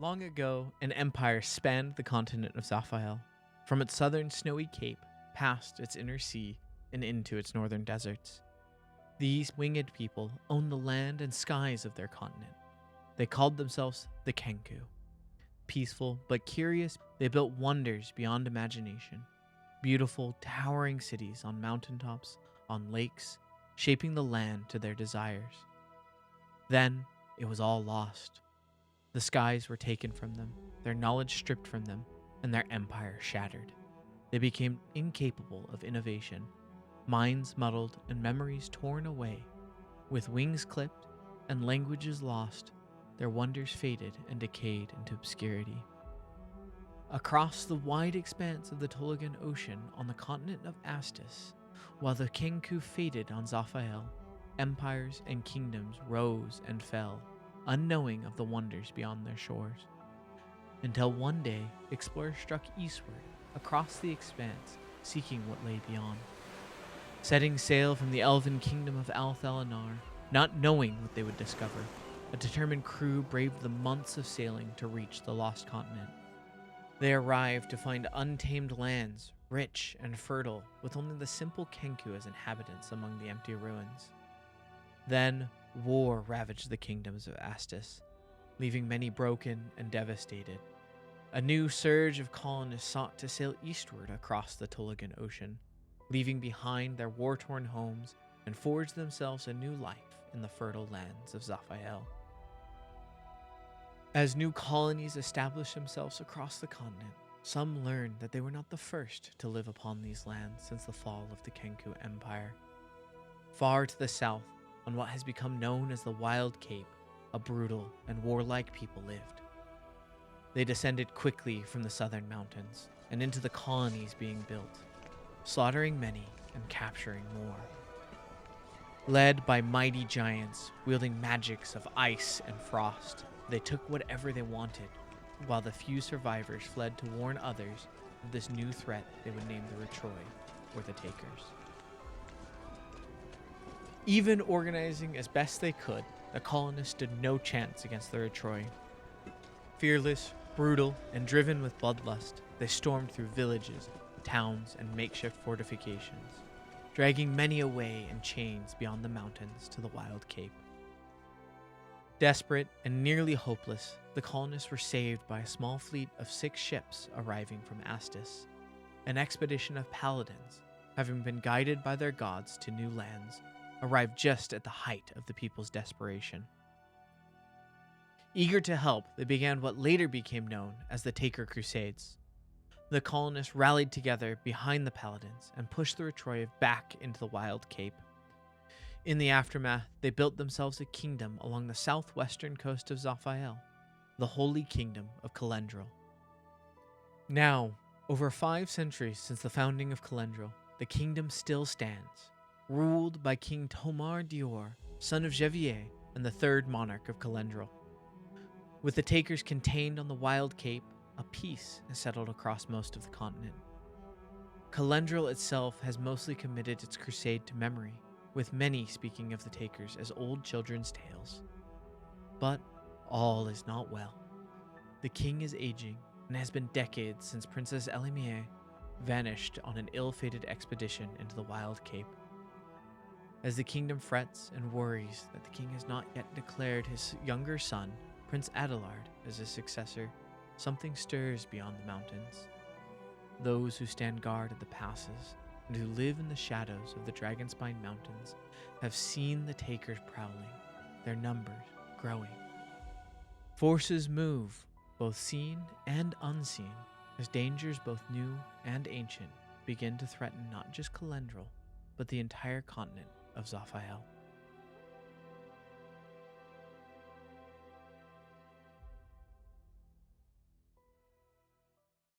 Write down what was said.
Long ago, an empire spanned the continent of Xa'Fael, from its southern snowy cape, past its inner sea, and into its northern deserts. These winged people owned the land and skies of their continent. They called themselves the Kenku. Peaceful but curious, they built wonders beyond imagination. Beautiful, towering cities on mountaintops, on lakes, shaping the land to their desires. Then, it was all lost. The skies were taken from them, their knowledge stripped from them, and their empire shattered. They became incapable of innovation, minds muddled and memories torn away. With wings clipped and languages lost, their wonders faded and decayed into obscurity. Across the wide expanse of the Tolagan Ocean on the continent of Astis, while the Kenku faded on Xa'Fael, empires and kingdoms rose and fell, unknowing of the wonders beyond their shores. Until one day, explorers struck eastward, across the expanse, seeking what lay beyond. Setting sail from the elven kingdom of Althalanar, not knowing what they would discover, a determined crew braved the months of sailing to reach the lost continent. They arrived to find untamed lands, rich and fertile, with only the simple Kenku as inhabitants among the empty ruins. Then, war ravaged the kingdoms of Astis, leaving many broken and devastated. A new surge of colonists sought to sail eastward across the Tolagan Ocean, leaving behind their war-torn homes and forge themselves a new life in the fertile lands of Xa'Fael. As new colonies established themselves across the continent, some learned that they were not the first to live upon these lands since the fall of the Kenku Empire. Far to the south, on what has become known as the Wild Cape, a brutal and warlike people lived. They descended quickly from the southern mountains and into the colonies being built, slaughtering many and capturing more. Led by mighty giants wielding magics of ice and frost, they took whatever they wanted, while the few survivors fled to warn others of this new threat they would name the Retroi, or the Takers. Even organizing as best they could, the colonists stood no chance against the Retroi. Fearless, brutal, and driven with bloodlust, they stormed through villages, towns, and makeshift fortifications, dragging many away in chains beyond the mountains to the Wild Cape. Desperate and nearly hopeless, the colonists were saved by a small fleet of 6 ships arriving from Astis, an expedition of paladins, having been guided by their gods to new lands, arrived just at the height of the people's desperation. Eager to help, they began what later became known as the Taker Crusades. The colonists rallied together behind the paladins and pushed the Retroi back into the Wild Cape. In the aftermath, they built themselves a kingdom along the southwestern coast of Xa'Fael, the Holy Kingdom of Calendril. Now, over 5 centuries since the founding of Calendril, the kingdom still stands, ruled by King Tomar Dior, son of Xa'Fael and the 3rd monarch of Calendril. With the Takers contained on the Wild Cape, a peace has settled across most of the continent. Calendril itself has mostly committed its crusade to memory, with many speaking of the Takers as old children's tales. But all is not well. The king is aging, and it has been decades since Princess Elimie vanished on an ill-fated expedition into the Wild Cape. As the kingdom frets and worries that the king has not yet declared his younger son, Prince Adelard, as his successor, something stirs beyond the mountains. Those who stand guard at the passes and who live in the shadows of the Dragonspine Mountains have seen the Takers prowling, their numbers growing. Forces move, both seen and unseen, as dangers both new and ancient begin to threaten not just Calendril, but the entire continent of Xa'Fael.